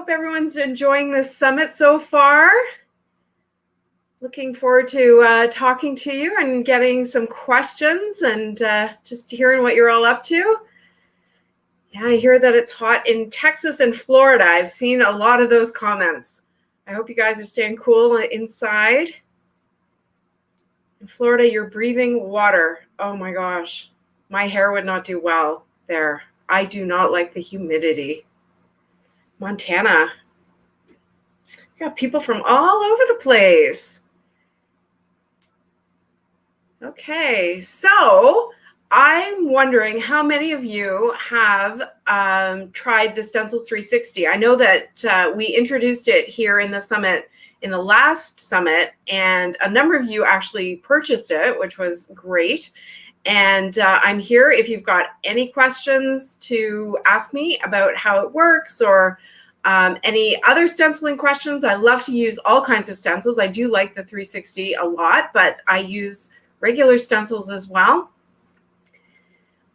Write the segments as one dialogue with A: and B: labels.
A: hope everyone's enjoying this summit so far. Looking forward to talking to you and getting some questions and just hearing what you're all up to. Yeah, I hear that it's hot in Texas and Florida. I've seen a lot of those comments. I hope you guys are staying cool inside. In Florida, you're breathing water. Oh my gosh, my hair would not do well there. I do not like the humidity. Montana. You got people from all over the place. Okay, so I'm wondering how many of you have tried the Stencils 360. I know that we introduced it here in the summit, in the last summit, and a number of you actually purchased it, which was great. And I'm here if you've got any questions to ask me about how it works or any other stenciling questions. I love to use all kinds of stencils. I do like the 360 a lot, but I use regular stencils as well.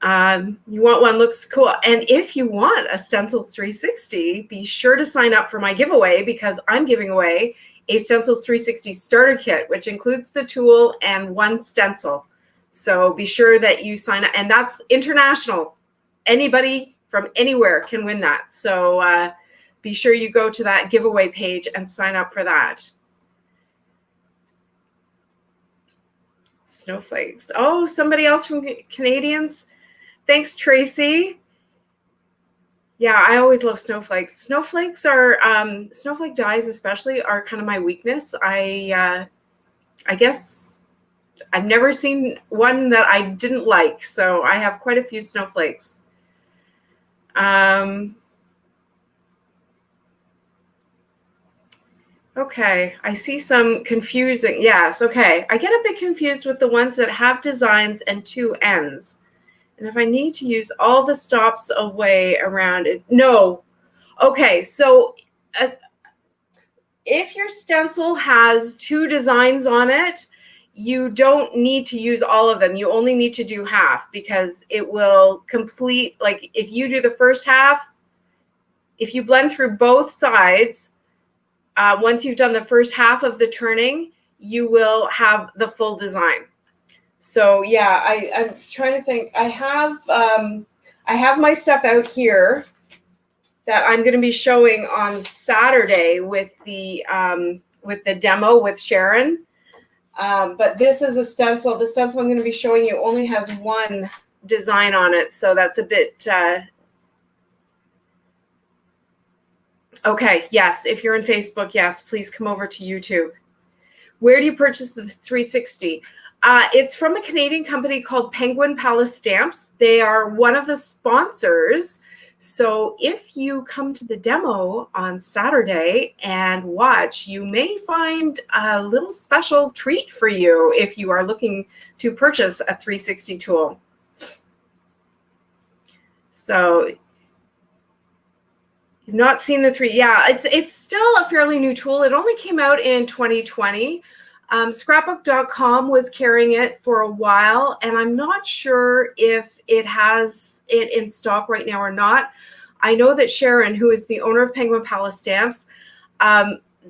A: You want one looks cool. And if you want a Stencils 360, be sure to sign up for my giveaway because I'm giving away a Stencils 360 starter kit, which includes the tool and one stencil. So be sure that you sign up, and that's international. Anybody from anywhere can win that. So be sure you go to that giveaway page and sign up for that. Snowflakes. Oh, somebody else from Canadians. Thanks, Tracy. Yeah, I always love snowflakes. Snowflakes are, snowflake dyes especially are kind of my weakness. I guess I've never seen one that I didn't like. So I have quite a few snowflakes. Okay, I see some confusing. Yes, okay. I get a bit confused with the ones that have designs and two ends. And if I need to use all the stops away around it, no. Okay, so if your stencil has two designs on it, you don't need to use all of them. You only need to do half because it will complete, like if you do the first half, if you blend through both sides, once you've done the first half of the turning, you will have the full design. So yeah, I'm trying to think. I have my stuff out here that I'm going to be showing on Saturday with the demo with Sharon. But this is a stencil. The stencil I'm going to be showing you only has one design on it, so that's a bit. Okay, yes, if you're on Facebook, yes, please come over to YouTube. Where do you purchase the 360? It's from a Canadian company called Penguin Palace Stamps. They are one of the sponsors. So if you come to the demo on Saturday and watch, you may find a little special treat for you if you are looking to purchase a 360 tool. So you've not seen the three. Yeah, it's still a fairly new tool. It only came out in 2020. Scrapbook.com was carrying it for a while, and I'm not sure if it has it in stock right now or not. I know that Sharon, who is the owner of Penguin Palace Stamps,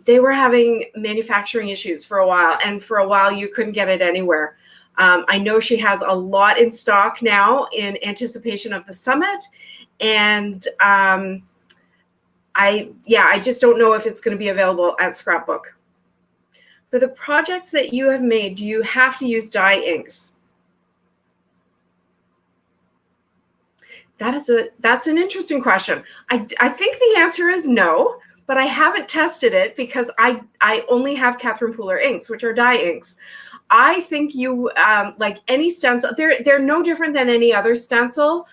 A: they were having manufacturing issues for a while, and for a while you couldn't get it anywhere. I know she has a lot in stock now in anticipation of the summit, and I just don't know if it's going to be available at Scrapbook. For the projects that you have made, do you have to use dye inks? That's an interesting question. I think the answer is no, but I haven't tested it because I only have Catherine Pooler inks, which are dye inks. I think you like any stencil, they're no different than any other stencil.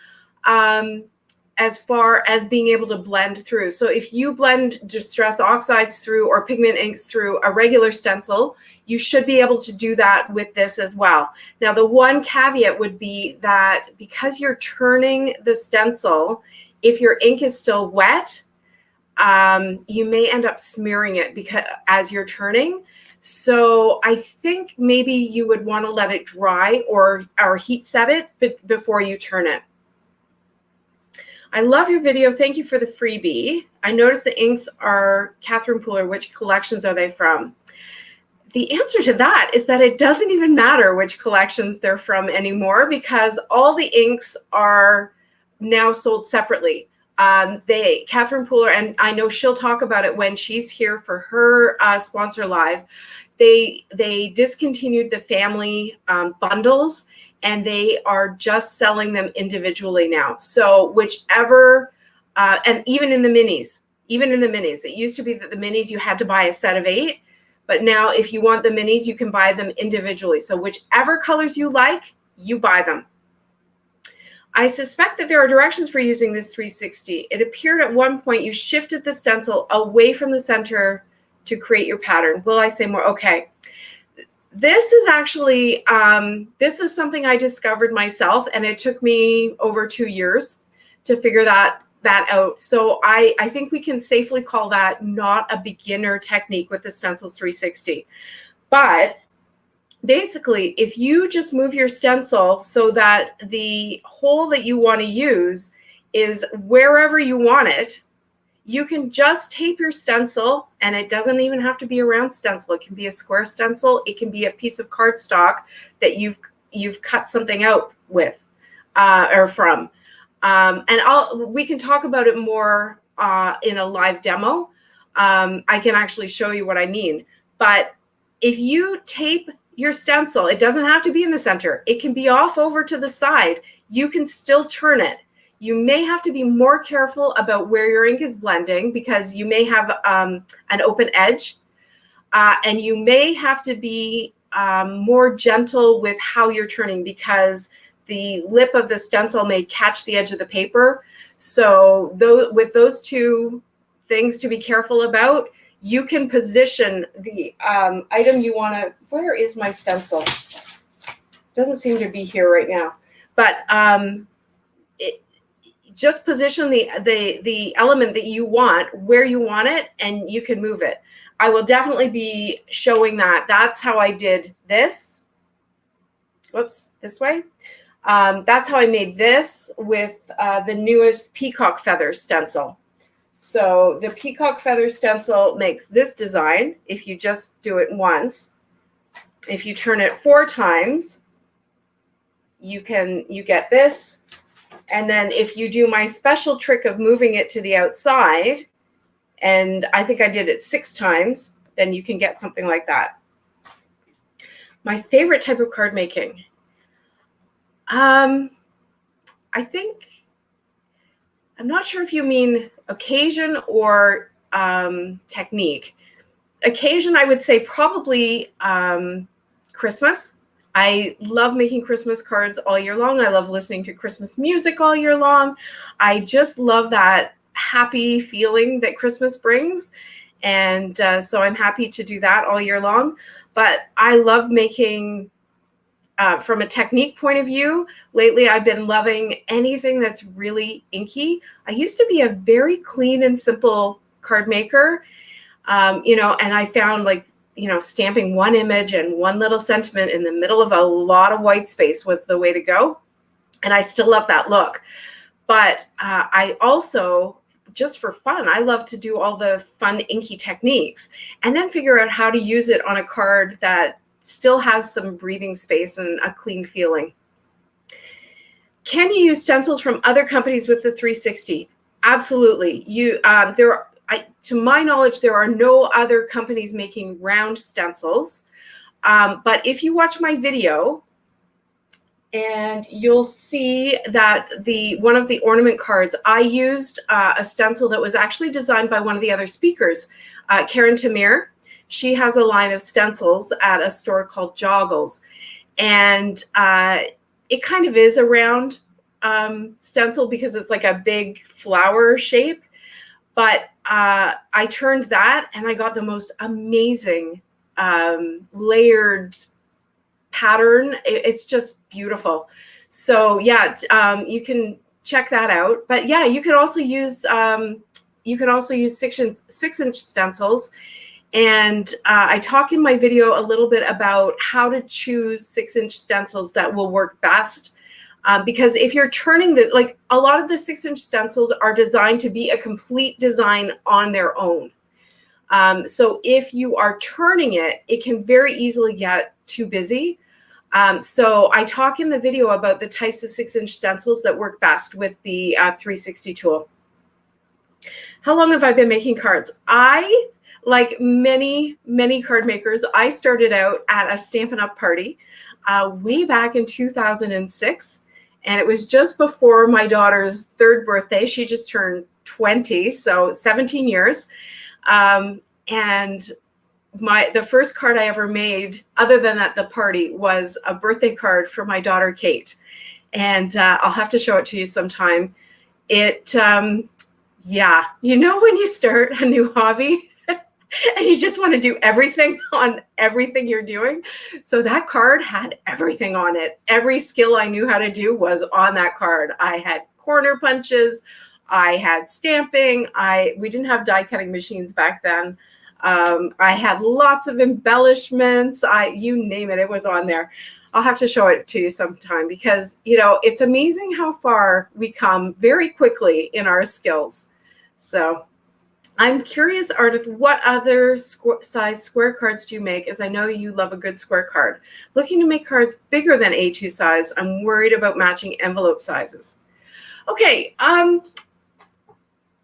A: As far as being able to blend through. So if you blend distress oxides through or pigment inks through a regular stencil, you should be able to do that with this as well. Now, the one caveat would be that because you're turning the stencil, if your ink is still wet, you may end up smearing it because as you're turning. So I think maybe you would want to let it dry or heat set it before you turn it. I love your video. Thank you for the freebie. I noticed the inks are Catherine Pooler. Which collections are they from? The answer to that is that it doesn't even matter which collections they're from anymore, because all the inks are now sold separately. Catherine Pooler, and I know she'll talk about it when she's here for her sponsor live, they discontinued the family bundles, and they are just selling them individually now. So whichever, and even in the minis, it used to be that the minis you had to buy a set of 8, but now if you want the minis, you can buy them individually. So whichever colors you like, you buy them. I suspect that there are directions for using this 360. It appeared at one point you shifted the stencil away from the center to create your pattern. Will I say more? Okay. This is actually, this is something I discovered myself, and it took me over 2 years to figure that out. So I think we can safely call that not a beginner technique with the Stencils 360. But basically, if you just move your stencil so that the hole that you want to use is wherever you want it, you can just tape your stencil, and it doesn't even have to be a round stencil. It can be a square stencil. It can be a piece of cardstock that you've cut something out with or from. And we can talk about it more in a live demo. I can actually show you what I mean. But if you tape your stencil, it doesn't have to be in the center. It can be off over to the side. You can still turn it. You may have to be more careful about where your ink is blending, because you may have an open edge, and you may have to be more gentle with how you're turning, because the lip of the stencil may catch the edge of the paper. So with those two things to be careful about, you can position the item you want to. Where is my stencil? Doesn't seem to be here right now, but just position the element that you want where you want it, and you can move it. I will definitely be showing that. That's how I did this. Whoops, this way. That's how I made this with the newest peacock feather stencil. So the peacock feather stencil makes this design if you just do it once. If you turn it 4 times, you get this. And then if you do my special trick of moving it to the outside, and I think I did it 6 times, then you can get something like that. My favorite type of card making. I think, I'm not sure if you mean occasion or technique. Occasion, I would say probably Christmas. I love making Christmas cards all year long. I love listening to Christmas music all year long. I just love that happy feeling that Christmas brings. And so I'm happy to do that all year long. But I love making, from a technique point of view, lately I've been loving anything that's really inky. I used to be a very clean and simple card maker, and I found stamping one image and one little sentiment in the middle of a lot of white space was the way to go. And I still love that look. But I also, just for fun, I love to do all the fun inky techniques and then figure out how to use it on a card that still has some breathing space and a clean feeling. Can you use stencils from other companies with the 360? Absolutely. To my knowledge, there are no other companies making round stencils. But if you watch my video, and you'll see that one of the ornament cards, I used a stencil that was actually designed by one of the other speakers, Karen Tamir. She has a line of stencils at a store called Joggles. And it kind of is a round stencil because it's like a big flower shape. But I turned that and I got the most amazing layered pattern. It's just beautiful. So yeah, you can check that out. But yeah, you can also use 6-inch stencils. And I talk in my video a little bit about how to choose 6-inch stencils that will work best Because if you're turning like a lot of the 6-inch stencils are designed to be a complete design on their own. So if you are turning it, it can very easily get too busy. So I talk in the video about the types of 6-inch stencils that work best with the 360 tool. How long have I been making cards? Like many card makers, I started out at a Stampin' Up! Party way back in 2006. And it was just before my daughter's 3rd birthday. She just turned 20, so 17 years. And the first card I ever made, other than at the party, was a birthday card for my daughter, Kate. And I'll have to show it to you sometime. Yeah, you know when you start a new hobby and you just want to do everything on everything you're doing? So that card had everything on it. Every skill I knew how to do was on that card. I had corner punches. I had stamping. We didn't have die cutting machines back then. I had lots of embellishments. You name it, it was on there. I'll have to show it to you sometime because, you know, it's amazing how far we come very quickly in our skills. So I'm curious, Ardyth, what other size square cards do you make? As I know you love a good square card. Looking to make cards bigger than A2 size. I'm worried about matching envelope sizes. Okay,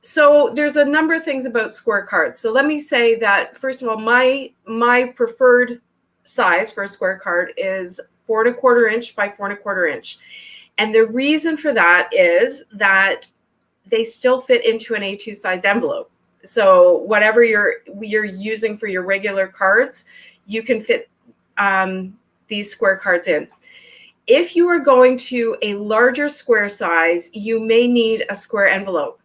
A: so there's a number of things about square cards. So let me say that, first of all, my preferred size for a square card is 4 1/4 inch by 4 1/4 inch. And the reason for that is that they still fit into an A2 sized envelope. So whatever you're using for your regular cards, you can fit these square cards in. If you are going to a larger square size, you may need a square envelope.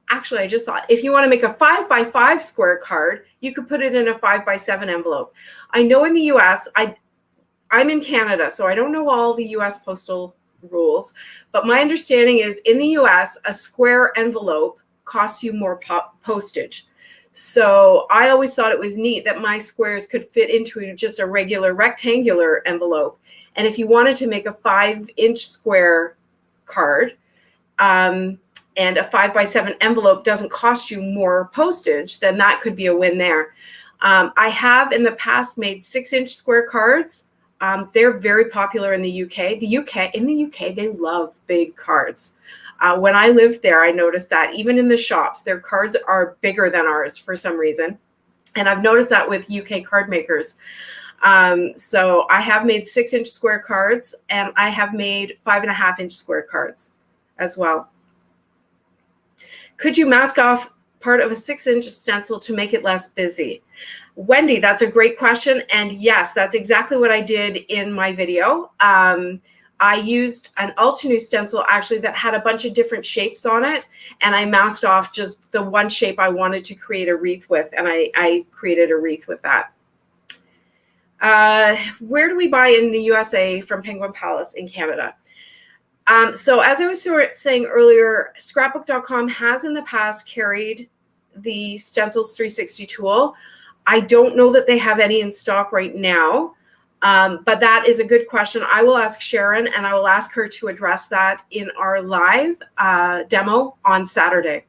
A: Actually, I just thought, if you want to make a 5 by 5 square card, you could put it in a 5 by 7 envelope. I know in the US, I'm in Canada, so I don't know all the US postal rules, but my understanding is in the US, a square envelope costs you more postage. So I always thought it was neat that my squares could fit into just a regular rectangular envelope. And if you wanted to make a 5-inch square card, and a 5 by 7 envelope doesn't cost you more postage, then that could be a win there. I have in the past made 6-inch square cards. They're very popular in the UK. In the UK, they love big cards. When I lived there, I noticed that even in the shops, their cards are bigger than ours for some reason. And I've noticed that with UK card makers. So I have made 6-inch square cards, and I have made 5 1/2 inch square cards as well. Could you mask off part of a 6-inch stencil to make it less busy? Wendy, that's a great question. And yes, that's exactly what I did in my video. I used an Altenew stencil actually that had a bunch of different shapes on it. And I masked off just the one shape I wanted to create a wreath with. And I created a wreath with that. Where do we buy in the USA from Penguin Palace in Canada? So as I was saying earlier, scrapbook.com has in the past carried the Stencils 360 tool. I don't know that they have any in stock right now, but that is a good question. I will ask Sharon, and I will ask her to address that in our live demo on Saturday.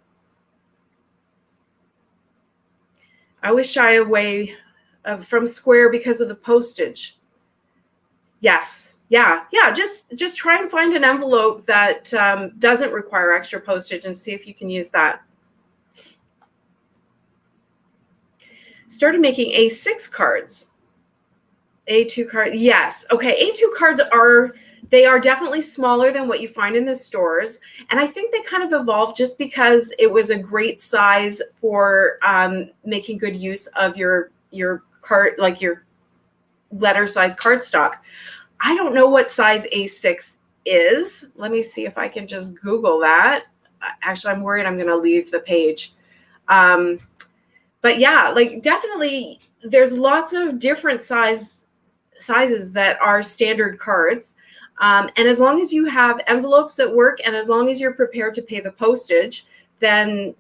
A: I always shy away from square because of the postage. Yes. Yeah, just try and find an envelope that doesn't require extra postage and see if you can use that. Started making A6 cards. A2 cards, yes. Okay, A2 cards are definitely smaller than what you find in the stores. And I think they kind of evolved just because it was a great size for making good use of your card, like your letter size cardstock. I don't know what size A6 is. Let me see if I can just Google that. Actually, I'm worried I'm going to leave the page. But yeah, like definitely there's lots of different sizes that are standard cards. And as long as you have envelopes that work and as long as you're prepared to pay the postage, then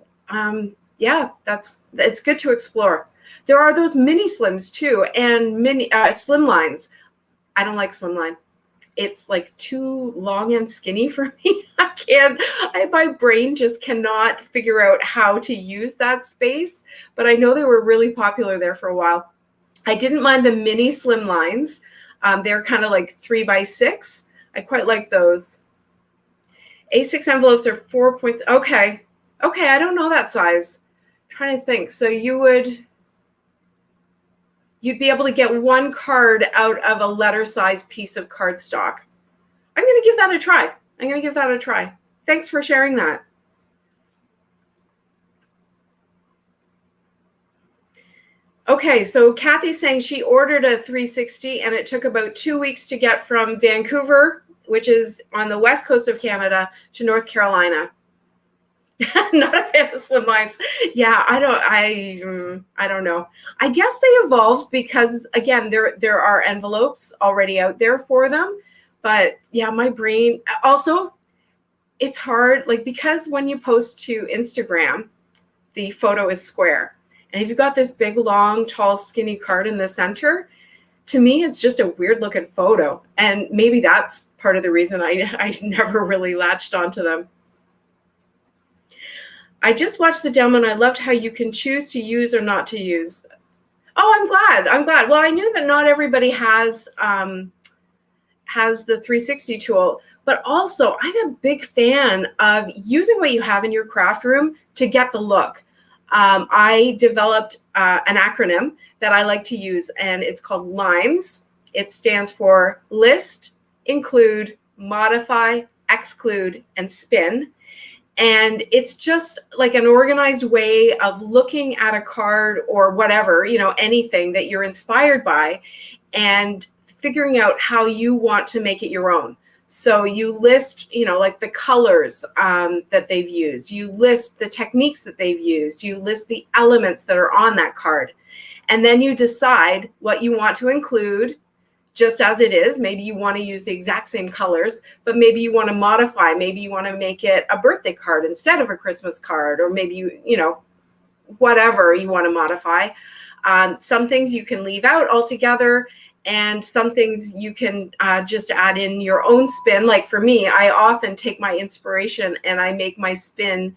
A: yeah, it's good to explore. There are those mini slims too, and mini slim lines. I don't like slimline. it's like too long and skinny for me. My brain just cannot figure out how to use that space, but I know they were really popular there for a while. I didn't mind the mini slim lines. They're kind of like 3x6. I quite like those. A6 envelopes are 4 points. Okay. I don't know that size. I'm trying to think. So you'd be able to get one card out of a letter size piece of cardstock. I'm going to give that a try. Thanks for sharing that. Okay, so Kathy's saying she ordered a 360 and it took about 2 weeks to get from Vancouver, which is on the west coast of Canada, to North Carolina. Not a fan of slim lines. Yeah, I don't know. I guess they evolved because, again, there are envelopes already out there for them. But yeah, my brain also, it's hard, like, because when you post to Instagram, the photo is square. And if you've got this big, long, tall, skinny card in the center, to me, it's just a weird looking photo. And maybe that's part of the reason I never really latched onto them. I just watched the demo and I loved how you can choose to use or not to use. Oh, I'm glad. Well, I knew that not everybody has the 360 tool, but also I'm a big fan of using what you have in your craft room to get the look. I developed an acronym that I like to use, and it's called LIMES. It stands for List, Include, Modify, Exclude, and Spin. And it's just like an organized way of looking at a card or whatever, anything that you're inspired by, and figuring out how you want to make it your own. So you list, like the colors that they've used. You list the techniques that they've used. You list the elements that are on that card. And then you decide what you want to include just as it is. Maybe you want to use the exact same colors, but maybe you want to modify. Maybe you want to make it a birthday card instead of a Christmas card, or maybe whatever you want to modify. Some things you can leave out altogether, and some things you can just add in your own spin. Like for me, I often take my inspiration and I make my spin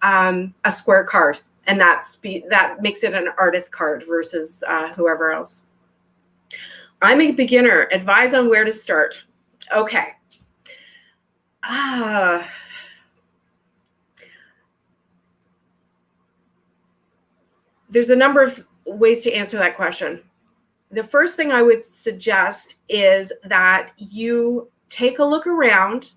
A: a square card, and that makes it an Ardyth card versus whoever else. I'm a beginner. Advise on where to start. Okay. There's a number of ways to answer that question. The first thing I would suggest is that you take a look around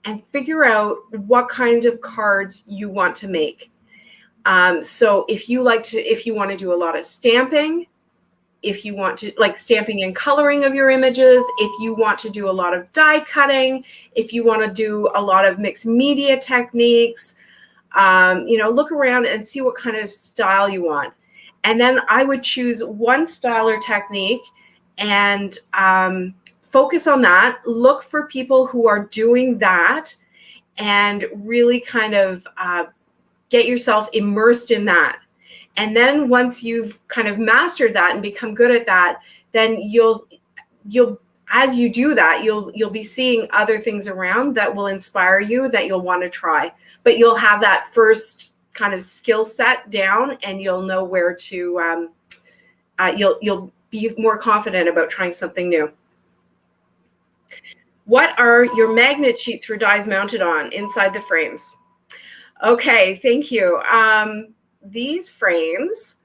A: and figure out what kinds of cards you want to make. So if you want to do a lot of stamping, if you want to like stamping and coloring of your images, if you want to do a lot of die cutting, if you want to do a lot of mixed media techniques, look around and see what kind of style you want. And then I would choose one style or technique and focus on that. Look for people who are doing that and really kind of get yourself immersed in that. And then once you've kind of mastered that and become good at that, then you'll as you do that, you'll be seeing other things around that will inspire you that you'll want to try. But you'll have that first kind of skill set down, and you'll know where to you'll be more confident about trying something new. What are your magnet sheets for dies mounted on inside the frames? Okay, thank you. These frames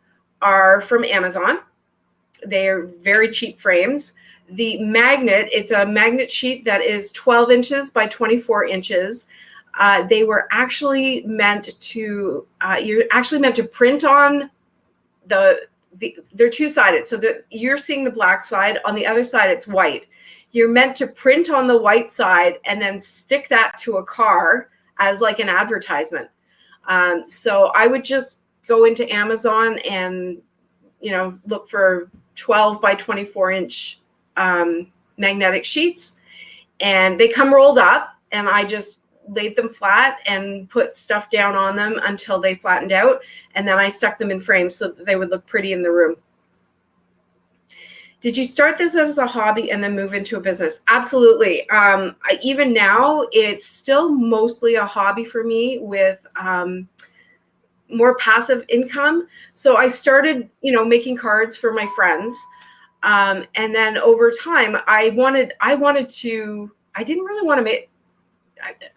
A: are from Amazon. They're very cheap frames. The magnet, it's a magnet sheet that is 12 inches by 24 inches. They were actually meant to, you're actually meant to print on they're two-sided. So that you're seeing the black side, on the other side it's white. You're meant to print on the white side and then stick that to a car as like an advertisement. So I would just go into Amazon and, look for 12 by 24 inch magnetic sheets, and they come rolled up, and I just laid them flat and put stuff down on them until they flattened out. And then I stuck them in frames so that they would look pretty in the room. Did you start this as a hobby and then move into a business? Absolutely. Even now, it's still mostly a hobby for me with more passive income. So I started, making cards for my friends. And then over time, I didn't really want to make,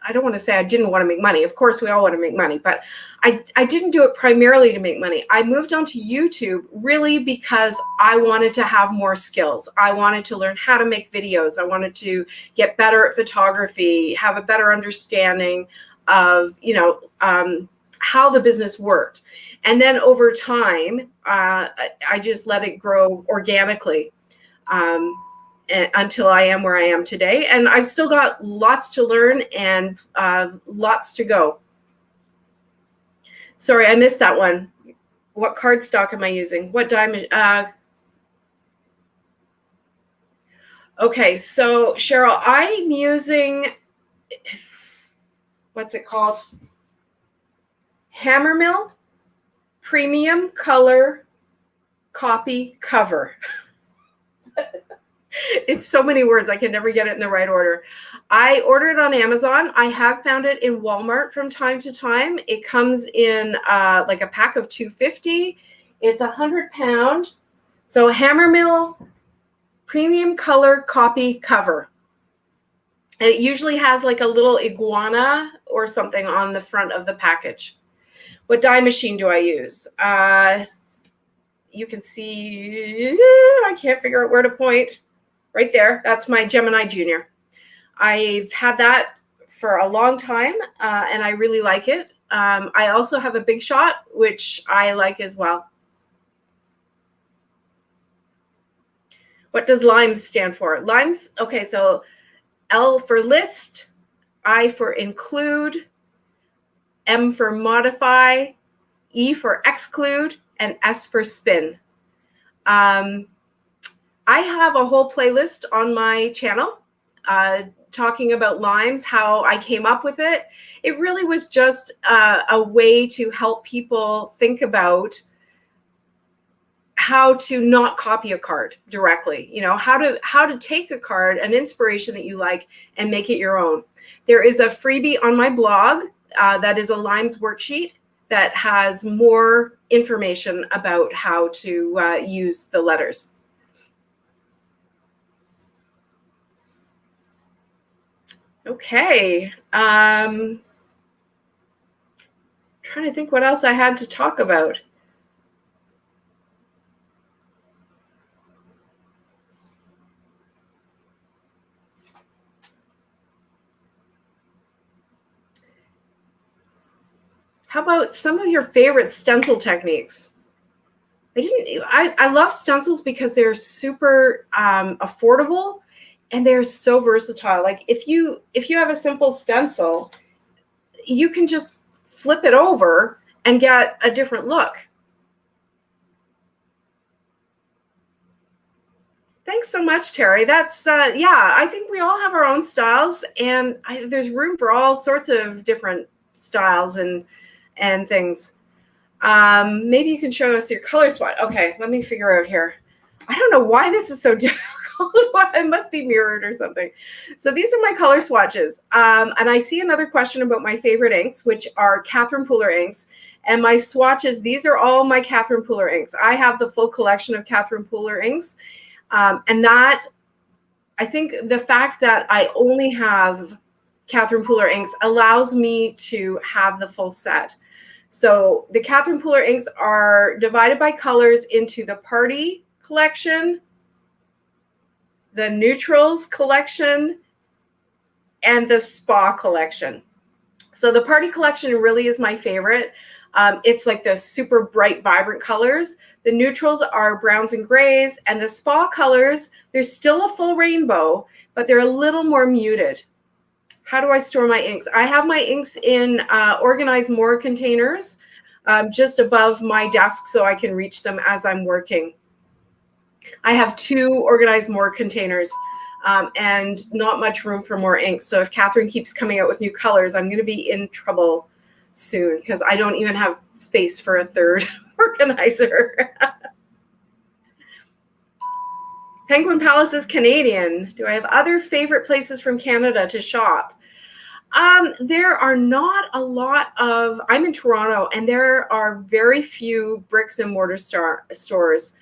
A: I don't want to say I didn't want to make money. Of course, we all want to make money, but I didn't do it primarily to make money. I moved onto YouTube really because I wanted to have more skills. I wanted to learn how to make videos. I wanted to get better at photography, have a better understanding of, how the business worked. And then over time, I just let it grow organically. Until I am where I am today. And I've still got lots to learn and lots to go. Sorry, I missed that one. What cardstock am I using? What diamond? Okay, so Cheryl, I'm using, what's it called? Hammermill Premium Color Copy Cover. It's so many words. I can never get it in the right order. I ordered it on Amazon. I have found it in Walmart from time to time. It comes in like a pack of 250. It's 100 pound. So Hammermill Premium Color Copy Cover. And it usually has like a little iguana or something on the front of the package. What die machine do I use? You can see, I can't figure out where to point. Right there, that's my Gemini Junior. I've had that for a long time, and I really like it. I also have a Big Shot, which I like as well. What does LIMES stand for? LIMES, okay, so L for list, I for include, M for modify, E for exclude, and S for spin. I have a whole playlist on my channel talking about LIMES, how I came up with it. It really was just a way to help people think about how to not copy a card directly, how to take a card, an inspiration that you like, and make it your own. There is a freebie on my blog that is a LIMES worksheet that has more information about how to use the letters. Okay. Trying to think what else I had to talk about. How about some of your favorite stencil techniques? I love stencils because they're super affordable and they're so versatile. Like if you have a simple stencil, you can just flip it over and get a different look. Thanks so much, Terry. That's, yeah, I think we all have our own styles, and there's room for all sorts of different styles and things. Maybe you can show us your color swatch. Okay, let me figure out here. I don't know why this is so difficult. It must be mirrored or something. So these are my color swatches. And I see another question about my favorite inks, which are Catherine Pooler inks. And my swatches, these are all my Catherine Pooler inks. I have the full collection of Catherine Pooler inks. And that, I think the fact that I only have Catherine Pooler inks allows me to have the full set. So the Catherine Pooler inks are divided by colors into the Party collection, the Neutrals collection, and the Spa collection. So the Party collection really is my favorite. It's like the super bright, vibrant colors. The Neutrals are browns and grays, and the Spa colors, there's still a full rainbow, but they're a little more muted. How do I store my inks? I have my inks in organized more containers just above my desk so I can reach them as I'm working. I have 2 organized more containers and not much room for more inks. So if Catherine keeps coming out with new colors, I'm going to be in trouble soon because I don't even have space for a 3rd organizer. Penguin Palace is Canadian. Do I have other favorite places from Canada to shop? There are not a lot of, I'm in Toronto, and there are very few bricks and mortar stores.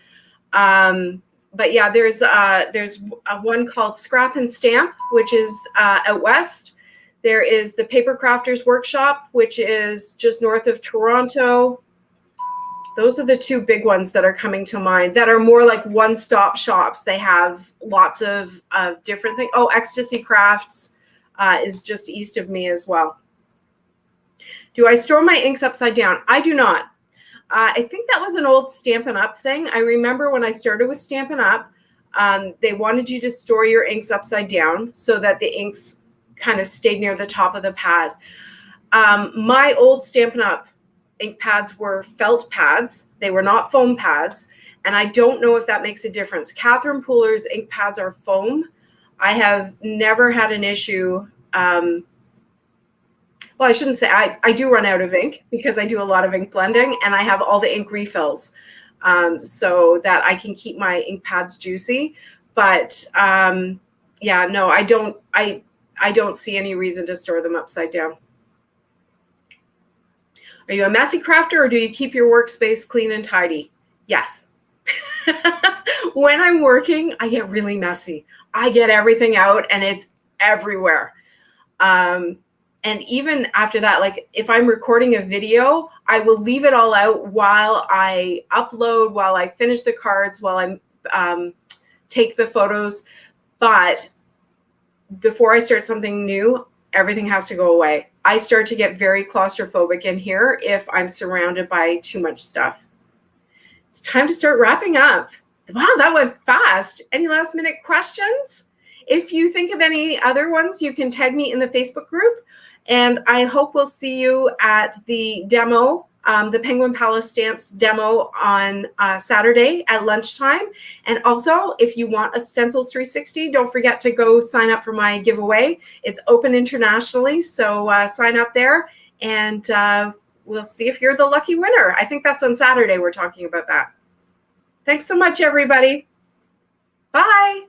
A: But yeah, there's one called Scrap and Stamp, which is out west. There is the Paper Crafters Workshop, which is just north of Toronto. Those are the two big ones that are coming to mind that are more like one-stop shops. They have lots of different things. Oh, Ecstasy Crafts is just east of me as well. Do I store my inks upside down? I do not. I think that was an old Stampin' Up thing. I remember when I started with Stampin' Up, they wanted you to store your inks upside down so that the inks kind of stayed near the top of the pad. My old Stampin' Up ink pads were felt pads. They were not foam pads. And I don't know if that makes a difference. Catherine Pooler's ink pads are foam. I have never had an issue. Well, I shouldn't say I do run out of ink because I do a lot of ink blending, and I have all the ink refills so that I can keep my ink pads juicy. But yeah, no, I don't see any reason to store them upside down. Are you a messy crafter, or do you keep your workspace clean and tidy? Yes. When I'm working, I get really messy. I get everything out and it's everywhere. And even after that, like if I'm recording a video, I will leave it all out while I upload, while I finish the cards, while I take the photos. But before I start something new, everything has to go away. I start to get very claustrophobic in here if I'm surrounded by too much stuff. It's time to start wrapping up. Wow, that went fast. Any last minute questions? If you think of any other ones, you can tag me in the Facebook group. And I hope we'll see you at the demo, the Penguin Palace Stamps demo on Saturday at lunchtime. And also, if you want a Stencils 360, don't forget to go sign up for my giveaway. It's open internationally, so sign up there, and we'll see if you're the lucky winner. I think that's on Saturday we're talking about that. Thanks so much, everybody. Bye.